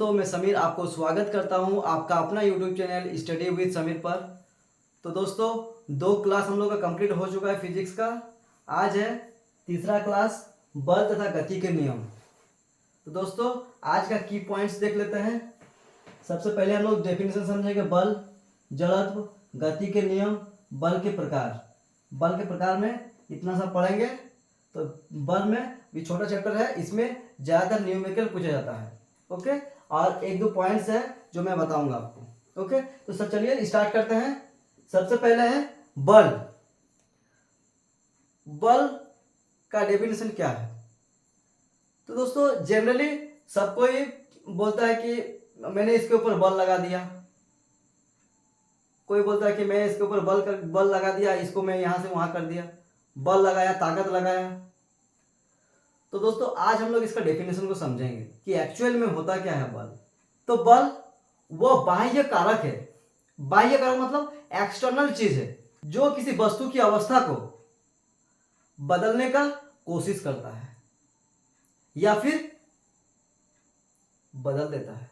दोस्तों, मैं समीर आपको स्वागत करता हूं आपका अपना YouTube channel study with Sameer पर। तो दोस्तों, 2 क्लास हम लोग का कंप्लीट हो चुका है फिजिक्स का। आज है तीसरा क्लास, बल तथा गति के नियम। तो दोस्तों, आज का की पॉइंट्स देख लेते हैं। सबसे पहले हम लोग डेफिनेशन समझेंगे बल, जड़त्व, गति के नियम, बल के प्रकार। बल के प्रकार में इतना सा पढ़ेंगे। तो बल में भी छोटा चैप्टर है, इसमें ज़्यादातर न्यूमेरिकल पूछा जाता है। ओके, और 1-2 पॉइंट्स है जो मैं बताऊंगा आपको। ओके, तो सर चलिए स्टार्ट करते हैं। सबसे पहले है बल। बल का डेफिनेशन क्या है? तो दोस्तों, जनरली सब कोई बोलता है कि मैंने इसके ऊपर बल लगा दिया। कोई बोलता है कि मैं इसके ऊपर बल लगा दिया, इसको मैं यहां से वहां कर दिया, बल लगाया, ताकत लगाया। तो दोस्तों, आज हम लोग इसका डेफिनेशन को समझेंगे कि एक्चुअल में होता क्या है बल। तो बल वो बाह्य कारक है। बाह्य कारक मतलब एक्सटर्नल चीज है जो किसी वस्तु की अवस्था को बदलने का कोशिश करता है या फिर बदल देता है।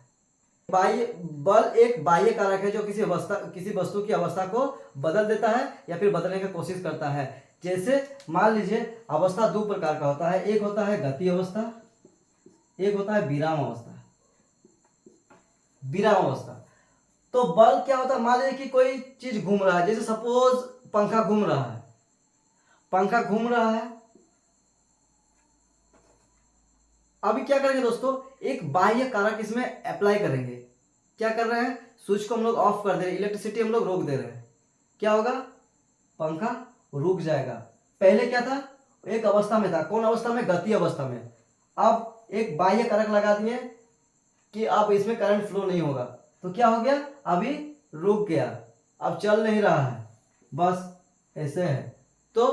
बाह्य बल एक बाह्य कारक है जो किसी वस्तु की अवस्था को बदल देता है या फिर बदलने की कोशिश करता है। जैसे मान लीजिए, अवस्था 2 प्रकार का होता है। एक होता है गति अवस्था, एक होता है विराम अवस्था। विराम अवस्था तो बल क्या होता है? मान लीजिए कि कोई चीज घूम रहा है, जैसे सपोज पंखा घूम रहा है। पंखा घूम रहा है, अभी क्या करेंगे दोस्तों? एक बाह्य कारक इसमें अप्लाई करेंगे। क्या कर रहे हैं? स्विच को हम लोग ऑफ कर दे रहे हैं, इलेक्ट्रिसिटी हम लोग रोक दे रहे हैं। क्या होगा? पंखा रुक जाएगा। पहले क्या था? एक अवस्था में था। कौन अवस्था में? गति अवस्था में। अब एक बाह्य कारक लगा दिए कि अब इसमें करंट फ्लो नहीं होगा, तो क्या हो गया? अभी रुक गया, अब चल नहीं रहा है, बस ऐसे है। तो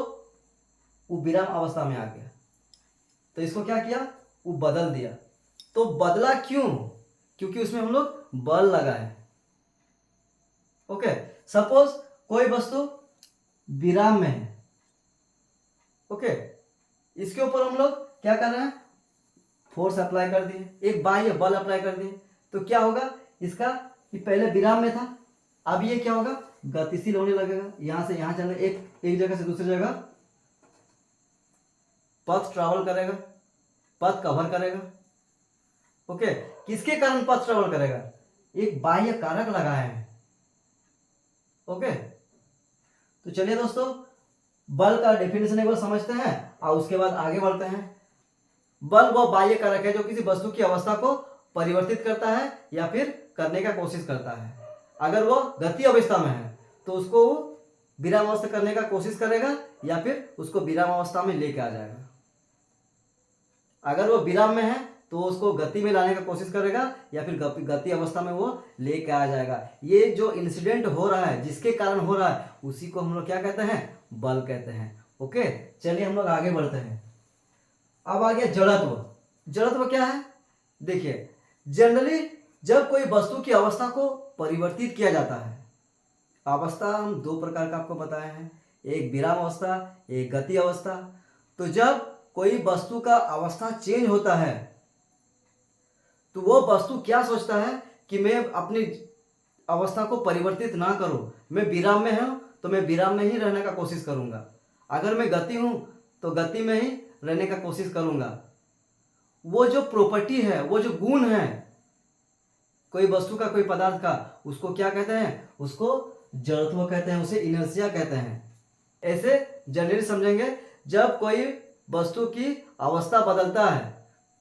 वो विराम अवस्था में आ गया। तो इसको क्या किया? वो बदल दिया। तो बदला क्यों? क्योंकि उसमें हम लोग बल लगाए। ओके, सपोज कोई वस्तु विराम में है। ओके, इसके ऊपर हम लोग क्या कर रहे हैं? फोर्स अप्लाई कर दिए, एक बाह्य बल अप्लाई कर दिए। तो क्या होगा इसका? कि पहले विराम में था, अब ये क्या होगा? गतिशील होने लगेगा। यहां से यहां चलने, एक जगह से दूसरी जगह पथ ट्रैवल करेगा, पथ कवर करेगा। ओके, किसके कारण पथ ट्रैवल करेगा? एक बाह्य कारक लगाए हैं। ओके, तो चलिए दोस्तों, बल का डेफिनेशन एक बार समझते हैं और उसके बाद आगे बढ़ते हैं। बल वह बाह्य कारक है जो किसी वस्तु की अवस्था को परिवर्तित करता है या फिर करने का कोशिश करता है। अगर वो गति अवस्था में है तो उसको विराम अवस्था करने का कोशिश करेगा या फिर उसको विराम अवस्था में लेके आ जाएगा। अगर वो विराम में है तो उसको गति में लाने का कोशिश करेगा या फिर गति अवस्था में वो लेके आ जाएगा। ये जो इंसिडेंट हो रहा है, जिसके कारण हो रहा है, उसी को हम लोग क्या कहते हैं? बल कहते हैं। ओके, चलिए हम लोग आगे बढ़ते हैं। अब आ गया जड़त्व। जड़त्व क्या है? देखिए, जनरली जब कोई वस्तु की अवस्था को परिवर्तित किया जाता है, अवस्था हम 2 प्रकार का आपको बताए हैं, एक विराम अवस्था, एक गति अवस्था। तो जब कोई वस्तु का अवस्था चेंज होता है तो वो वस्तु क्या सोचता है कि मैं अपनी अवस्था को परिवर्तित ना करूं। मैं विराम में हूं तो मैं विराम में ही रहने का कोशिश करूंगा। अगर मैं गति हूं तो गति में ही रहने का कोशिश करूंगा। वो जो प्रॉपर्टी है, वो जो गुण है कोई वस्तु का, कोई पदार्थ का, उसको क्या कहते हैं? उसको जड़त्व कहते हैं, उसे इनर्शिया कहते हैं। ऐसे जनरली समझेंगे, जब कोई वस्तु की अवस्था बदलता है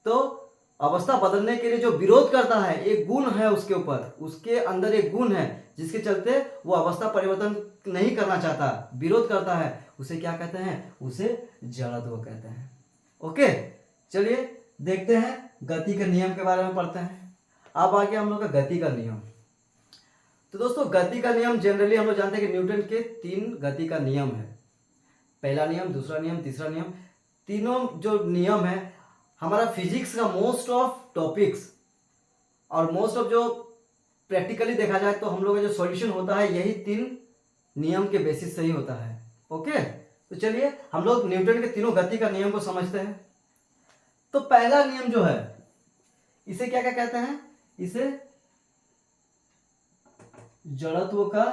तो अवस्था बदलने के लिए जो विरोध करता है, एक गुण है उसके ऊपर, उसके अंदर एक गुण है जिसके चलते वो अवस्था परिवर्तन नहीं करना चाहता, विरोध करता है, उसे क्या कहते हैं? उसे जड़त्व कहते हैं। ओके, चलिए देखते हैं, गति के नियम के बारे में पढ़ते हैं। अब आ गया हम लोग का गति का नियम। तो दोस्तों, गति का नियम जनरली हम लोग जानते हैं कि न्यूटन के 3 गति का नियम है। पहला नियम, दूसरा नियम, तीसरा नियम। तीनों जो नियम है, हमारा फिजिक्स का मोस्ट ऑफ टॉपिक्स और मोस्ट ऑफ जो प्रैक्टिकली देखा जाए तो हम लोग का जो सॉल्यूशन होता है, यही 3 नियम के बेसिस से ही होता है। ओके, तो चलिए हम लोग न्यूटन के तीनों गति का नियम को समझते हैं। तो पहला नियम जो है, इसे क्या क्या कहते हैं? इसे जड़त्व का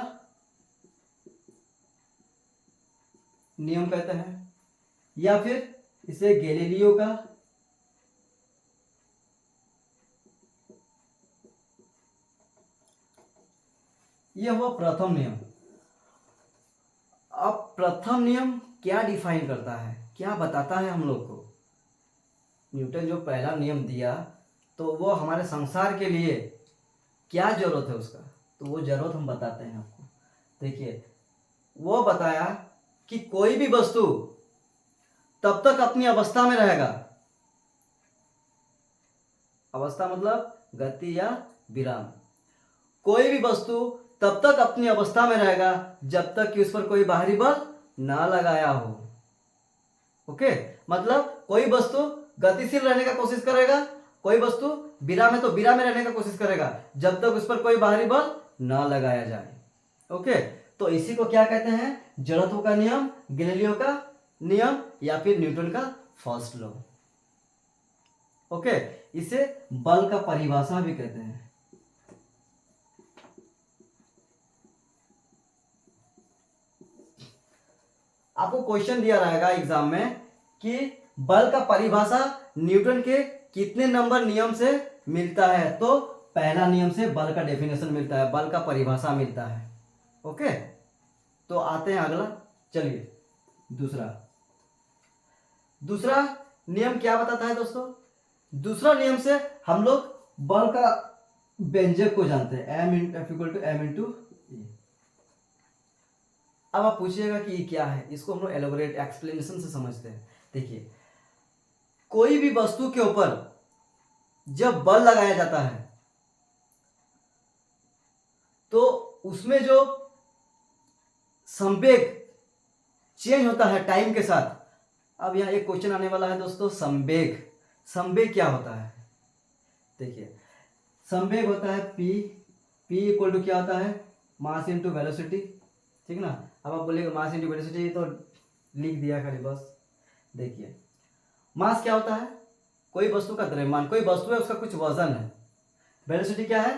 नियम कहते हैं, या फिर इसे गैलीलियो का यह हुआ प्रथम नियम। अब प्रथम नियम क्या डिफाइन करता है, क्या बताता है हम लोग को? न्यूटन जो पहला नियम दिया तो वो हमारे संसार के लिए क्या जरूरत है उसका, तो वो जरूरत हम बताते हैं आपको। देखिए, वो बताया कि कोई भी वस्तु तब तक अपनी अवस्था में रहेगा, अवस्था मतलब गति या विराम, कोई भी वस्तु तब तक अपनी अवस्था में रहेगा जब तक कि उस पर कोई बाहरी बल ना लगाया हो। ओके, मतलब कोई वस्तु गतिशील रहने का कोशिश करेगा, कोई वस्तु विराम है तो विराम में रहने का कोशिश करेगा जब तक उस पर कोई बाहरी बल ना लगाया जाए। ओके, तो इसी को क्या कहते हैं? जड़त्व का नियम, गैलीलियो का नियम, या फिर न्यूटन का फर्स्ट लॉ। ओके, इसे बल का परिभाषा भी कहते हैं। आपको क्वेश्चन दिया रहेगा एग्जाम में कि बल का परिभाषा न्यूटन के कितने नंबर नियम से मिलता है, तो पहला नियम से बल का डेफिनेशन मिलता है, बल का परिभाषा मिलता है। ओके, तो आते हैं अगला। चलिए, दूसरा नियम क्या बताता है दोस्तों? दूसरा नियम से हम लोग बल का व्यंजक को जानते हैं, m=F=m × E। अब आप पूछिएगा कि ये क्या है, इसको हम लोग एलोबरेट एक्सप्लेनेशन से समझते हैं। देखिए, कोई भी वस्तु के ऊपर जब बल लगाया जाता है तो उसमें जो संवेग चेंज होता है टाइम के साथ। अब यहाँ एक क्वेश्चन आने वाला है दोस्तों, संवेग क्या होता है? देखिए, संवेग होता है p क्या होता है? मास इंटू वेलोसिटी, ठीक ना। अब आप बोलेंगे मास इंटू वेलोसिटी, तो लिख दिया खाली बस। देखिए, मास क्या होता है? कोई वस्तु का द्रव्यमान, कोई वस्तु है उसका कुछ वजन है। वेलोसिटी क्या है?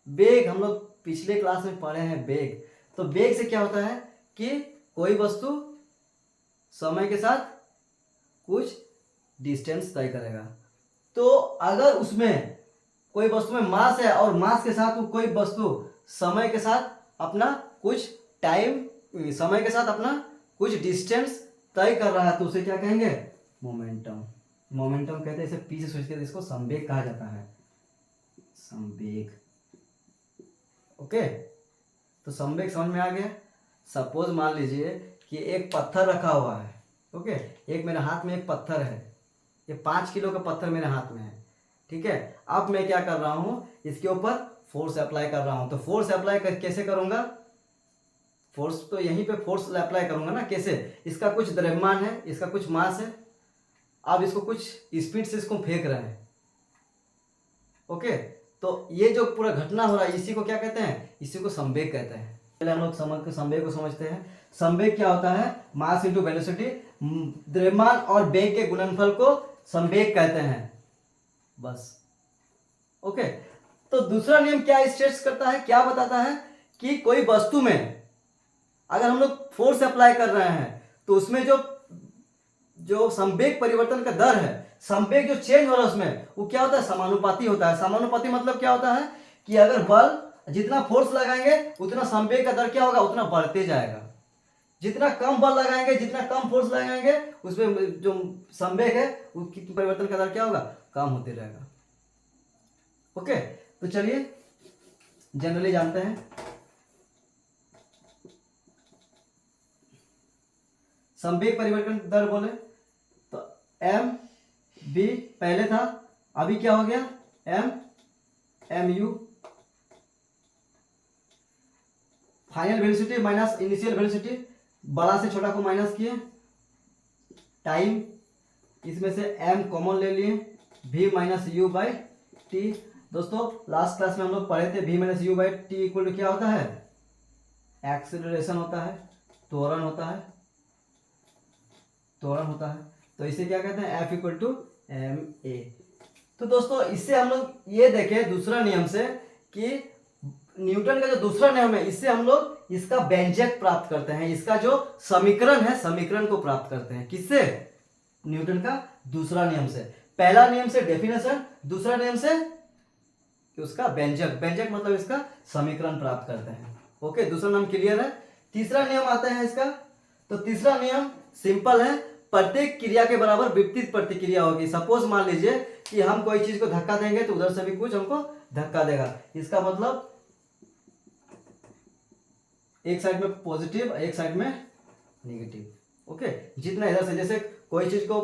वेग, हम लोग पिछले क्लास में पढ़े हैं वेग। तो वेग से क्या होता है कि कोई वस्तु समय के साथ कुछ डिस्टेंस तय करेगा। तो अगर उसमें कोई वस्तु में मास है और मास के साथ कोई वस्तु समय के साथ अपना कुछ समय के साथ अपना कुछ डिस्टेंस तय कर रहा है, तो उसे क्या कहेंगे? मोमेंटम कहते हैं। इसे पी से सोचते हैं, इसको संवेग कहा जाता है, संवेग। ओके, तो संवेग समझ में आ गया। सपोज मान लीजिए कि एक पत्थर रखा हुआ है। ओके, एक मेरे हाथ में एक पत्थर है, ये 5 किलो का पत्थर मेरे हाथ में है, ठीक है। अब मैं क्या कर रहा हूँ, इसके ऊपर फोर्स अप्लाई कर रहा हूँ। तो फोर्स अप्लाई कैसे करूँगा? फोर्स तो यहीं पे फोर्स अप्लाई करूँगा ना। कैसे? इसका कुछ द्रव्यमान है, इसका कुछ मास है, अब इसको कुछ स्पीड से इसको फेंक रहे हैं। ओके, तो ये जो पूरा घटना हो रहा है, इसी को क्या कहते हैं? इसी को संवेग कहते हैं। पहले हम लोग संवेग को समझते हैं। संवेग क्या होता है? मास इंटू वेलोसिटी, द्रव्यमान और वेग के गुणनफल को संवेग कहते हैं, बस। ओके, तो दूसरा नियम क्या स्टेट्स करता है, क्या बताता है कि कोई वस्तु में अगर हम लोग फोर्स अप्लाई कर रहे हैं तो उसमें जो संवेग परिवर्तन का दर है, संवेग जो चेंज हो रहा है उसमें, वो क्या होता है? समानुपाती होता है। समानुपाती मतलब क्या होता है कि अगर बल जितना फोर्स लगाएंगे उतना संवेग का दर क्या होगा? उतना बढ़ते जाएगा। जितना कम बल लगाएंगे, जितना कम फोर्स लगाएंगे, उसमें जो संवेग है उसकी परिवर्तन का दर क्या होगा? कम होते रहेगा। ओके, तो चलिए जनरली जानते हैं। संवेग परिवर्तन दर बोले तो एम बी पहले था, अभी क्या हो गया? M u. Final velocity minus initial velocity, बड़ा से छोटा को माइनस किए। टाइम, इसमें से एम कॉमन ले लिए, v minus u by t. दोस्तों लास्ट क्लास में हम लोग पढ़े थे v minus u by t equal to क्या होता है? एक्सीलरेशन होता है, त्वरण होता है, तो इसे क्या कहते हैं? F equal to m a. तो दोस्तों इससे हम लोग ये देखें दूसरा नियम से कि न्यूटन का जो दूसरा नियम है, इससे हम लोग इसका व्यंजक प्राप्त करते हैं, इसका जो समीकरण है समीकरण को प्राप्त करते हैं। किससे? न्यूटन का दूसरा नियम से। पहला नियम से डेफिनेशन, दूसरा नियम से उसका व्यंजक, व्यंजक मतलब इसका समीकरण प्राप्त करते हैं। ओके, दूसरा नियम क्लियर है। तीसरा नियम आता है इसका। तो तीसरा नियम सिंपल है, प्रत्येक क्रिया के बराबर विपरीत प्रतिक्रिया होगी। सपोज मान लीजिए कि हम कोई चीज को धक्का देंगे तो उधर से भी कुछ हमको धक्का देगा। इसका मतलब एक साइड में पॉजिटिव, एक साइड में नेगेटिव। ओके, जितना इधर से, जैसे कोई चीज को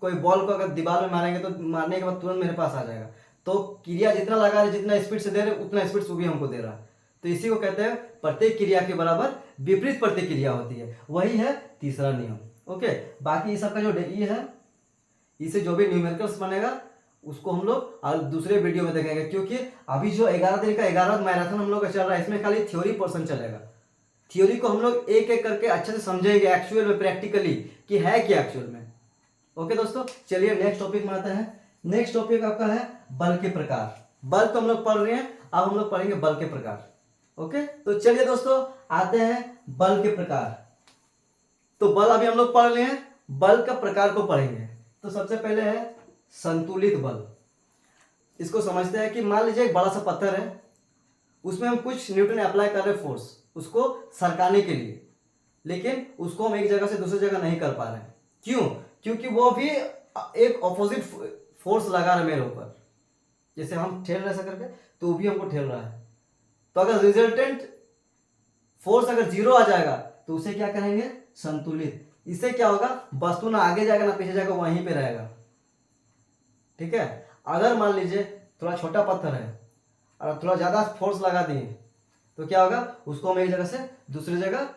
कोई बॉल को अगर दीवार में मारेंगे तो मारने के बाद तुरंत मेरे पास आ जाएगा। तो क्रिया जितना लगा रहे, जितना स्पीड से दे रहे उतना स्पीड से भी हमको दे रहा है। तो इसी को कहते हैं प्रत्येक क्रिया के बराबर विपरीत प्रतिक्रिया होती है। वही है तीसरा नियम। ओके, बाकी इस सबका जो ई है, इसे जो भी न्यूमेरिकल्स बनेगा उसको हम लोग और दूसरे वीडियो में देखेंगे, क्योंकि अभी जो 11 दिन का 11 मैराथन हम लोग का चल रहा है, इसमें खाली थ्योरी पोर्शन चलेगा। थ्योरी को हम लोग एक एक करके अच्छे से समझेंगे एक्चुअल में, प्रैक्टिकली कि है क्या एक्चुअल में। ओके दोस्तों, चलिए नेक्स्ट टॉपिक में आते हैं। नेक्स्ट टॉपिक आपका है बल के प्रकार। बल तो हम लोग पढ़ रहे हैं, अब हम लोग पढ़ेंगे बल के प्रकार। ओके, तो चलिए दोस्तों आते हैं बल के प्रकार। तो बल अभी हम लोग पढ़ रहे हैं, बल का प्रकार को पढ़ेंगे। तो सबसे पहले है संतुलित बल। इसको समझते हैं कि मान लीजिए एक बड़ा सा पत्थर है, उसमें हम कुछ न्यूटन अप्लाई कर रहे हैं फोर्स उसको सरकाने के लिए, लेकिन उसको हम एक जगह से दूसरी जगह नहीं कर पा रहे हैं। क्यों? क्योंकि वो भी एक ऑपोजिट फोर्स लगा रहा है मेरे ऊपर। जैसे हम ठेल रहे ऐसा करके, तो वो भी हमको ठेल रहा है। तो अगर रिजल्टेंट फोर्स अगर जीरो आ जाएगा तो उसे क्या कहेंगे? संतुलित। इससे क्या होगा? वस्तु ना आगे जाएगा ना पीछे जाएगा, वहीं पे रहेगा। ठीक है। अगर मान लीजिए थोड़ा छोटा पत्थर है और थोड़ा ज्यादा फोर्स लगा दिए तो क्या होगा? उसको हम एक जगह से दूसरी जगह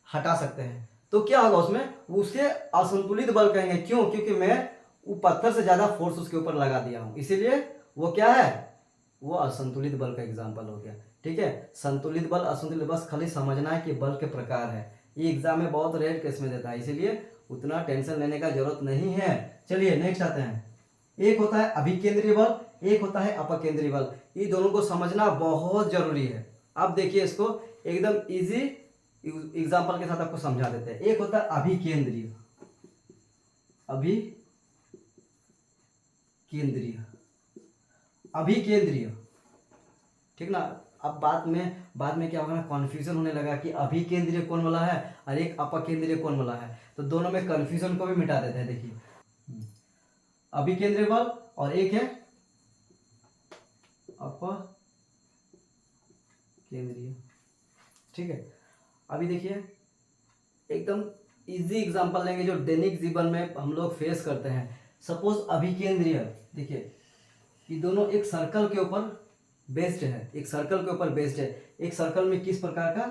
हटा सकते हैं। तो क्या होगा उसमें? उसके असंतुलित बल कहेंगे। क्यों? क्योंकि मैं वो पत्थर से ज्यादा फोर्स उसके ऊपर लगा दिया हूं, इसीलिए वो क्या है? वो असंतुलित बल का एग्जाम्पल हो गया। ठीक है, संतुलित बल, असंतुलित, बस खाली समझना है कि बल के प्रकार है। ये एग्जाम में बहुत रेयर केस में देता है, इसीलिए उतना टेंशन लेने का जरूरत नहीं है। चलिए नेक्स्ट आते हैं। एक होता है अभिकेंद्रीय बल, एक होता है अपकेंद्रीय बल। ये दोनों को समझना बहुत जरूरी है। अब देखिए इसको एकदम इजी एग्जाम्पल के साथ आपको समझा देते हैं। एक होता है अभिकेंद्रीय, अभिकेंद्रीय, ठीक ना। अब बाद में क्या होगा ना, कन्फ्यूजन होने लगा कि अभिकेंद्रीय कौन वाला है और एक अपकेंद्रीय कौन वाला है। तो दोनों में कन्फ्यूजन को भी मिटा देते हैं। देखिए अभिकेंद्रीय बल और एक है अपकेंद्रीय। ठीक है, अभी देखिए एकदम इजी एग्जांपल लेंगे जो दैनिक जीवन में हम लोग फेस करते हैं। सपोज अभिकेंद्रीय, देखिए ये दोनों एक सर्कल के ऊपर बेस्ड है, एक सर्कल के ऊपर बेस्ड है। एक सर्कल में किस प्रकार का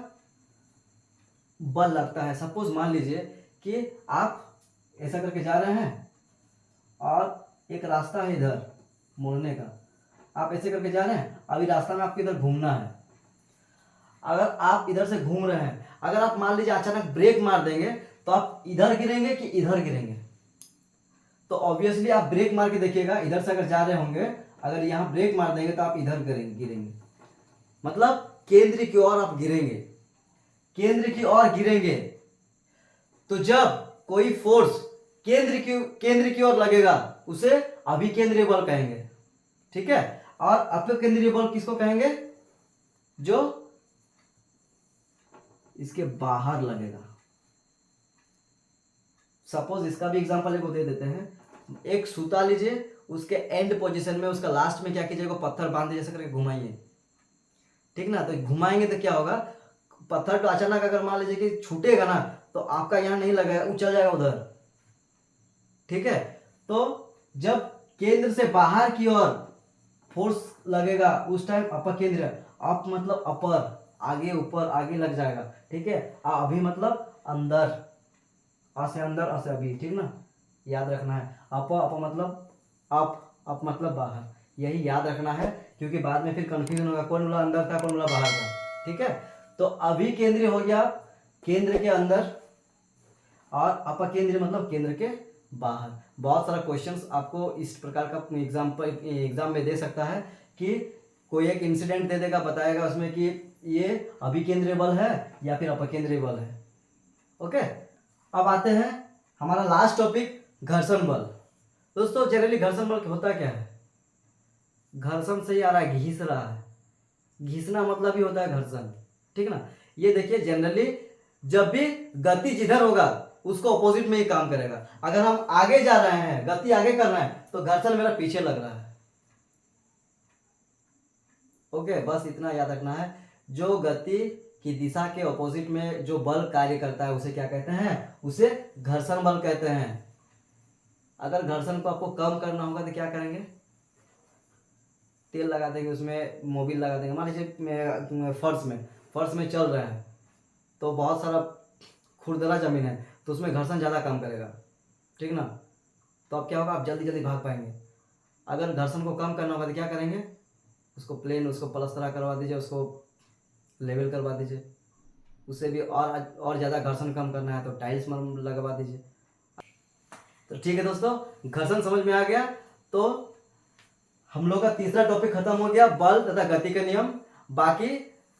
बल लगता है? सपोज मान लीजिए कि आप ऐसा करके जा रहे हैं और एक रास्ता है इधर मुड़ने का, आप ऐसे करके जा रहे हैं, अभी रास्ता में आपको इधर घूमना है। अगर आप इधर से घूम रहे हैं, अगर आप मान लीजिए अचानक ब्रेक मार देंगे तो आप इधर गिरेंगे कि इधर गिरेंगे? तो ऑब्वियसली आप ब्रेक मार के देखिएगा, इधर से अगर जा रहे होंगे, अगर यहाँ ब्रेक मार देंगे तो आप इधर गिरेंगे, मतलब केंद्र की ओर आप गिरेंगे, केंद्र की ओर गिरेंगे। तो जब कोई फोर्स केंद्र की ओर लगेगा उसे अभिकेंद्रीय बल कहेंगे। ठीक है, और अपकेंद्रीय बल किसको कहेंगे? जो इसके बाहर लगेगा। सपोज इसका भी एग्जांपल एक दे देते हैं। एक सूता लीजिए, उसके एंड पोजीशन में उसका लास्ट में क्या कीजिएगा? पत्थर बांध जैसे करके घुमाइए। ठीक ना, तो घुमाएंगे तो क्या होगा? पत्थर तो अचानक अगर मान लीजिए कि छूटेगा ना, तो आपका यहां नहीं लगेगा, उछल जाएगा उधर। ठीक है, तो जब केंद्र से बाहर की ओर फोर्स लगेगा उस टाइम अपकेंद्र, अप मतलब अपर, आगे ऊपर आगे लग जाएगा। ठीक है, अभी मतलब अंदर, आ से अंदर, आ से अभी। ठीक ना, याद रखना है। अप मतलब अप मतलब बाहर, यही याद रखना है, क्योंकि बाद में फिर कंफ्यूजन होगा कौन बोला अंदर था कौन बोला बाहर था। ठीक है, तो अभिकेंद्रीय हो गया केंद्र के अंदर, और अपकेंद्रीय मतलब केंद्र के बाहर। बहुत सारा क्वेश्चंस आपको इस प्रकार का एग्जाम में दे सकता है कि कोई एक इंसिडेंट दे देगा, बताएगा उसमें कि ये अभिकेंद्रीय बल है या फिर अपकेंद्रीय बल है। ओके, अब आते हैं हमारा लास्ट टॉपिक, घर्षण बल। दोस्तों जनरली घर्षण बल होता क्या है? घर्षण से ही आ रहा है, घिस रहा है। घिसना मतलब ही होता है घर्षण, ठीक ना। ये देखिए जनरली जब भी गति जिधर होगा उसको अपोजिट में ही काम करेगा। अगर हम आगे जा रहे हैं, गति आगे कर रहे हैं, तो घर्षण मेरा पीछे लग रहा है। ओके, बस इतना याद रखना है। जो गति की दिशा के अपोजिट में जो बल कार्य करता है उसे क्या कहते हैं? उसे घर्षण बल कहते हैं। अगर घर्षण को आपको कम करना होगा तो क्या करेंगे? तेल लगा देंगे, उसमें मोबिल लगा देंगे। मान लीजिए फर्श में चल रहे हैं, तो बहुत सारा खुरदरा जमीन है, तो उसमें घर्षण ज़्यादा काम करेगा, ठीक ना। तो अब क्या होगा, आप जल्दी जल्दी भाग पाएंगे। अगर घर्षण को कम करना होगा तो क्या करेंगे? उसको पलस्तरा करवा दीजिए, उसको लेवल करवा दीजिए। उससे भी और ज़्यादा घर्षण कम करना है तो टाइल्स लगवा दीजिए। तो ठीक है दोस्तों, घर्षण समझ में आ गया। तो हम लोग का तीसरा टॉपिक खत्म हो गया, बल तथा गति के नियम। बाकी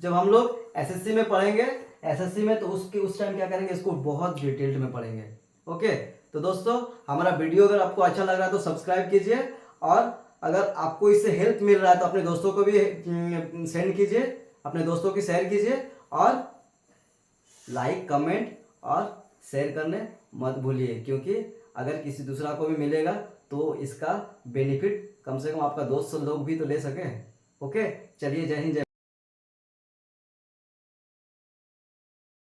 जब हम लोग एसएससी में पढ़ेंगे, एसएससी में, तो उस टाइम क्या करेंगे, इसको बहुत डिटेल्ड में पढ़ेंगे। ओके, तो दोस्तों हमारा वीडियो अगर आपको अच्छा लग रहा है तो सब्सक्राइब कीजिए, और अगर आपको इससे हेल्प मिल रहा है तो अपने दोस्तों को भी सेंड कीजिए, अपने दोस्तों की शेयर कीजिए, और लाइक कमेंट और शेयर करने मत भूलिए, क्योंकि अगर किसी दूसरा को भी मिलेगा तो इसका बेनिफिट कम से कम आपका दोस्त लोग भी तो ले सकें। ओके, चलिए, जय हिंद, जय।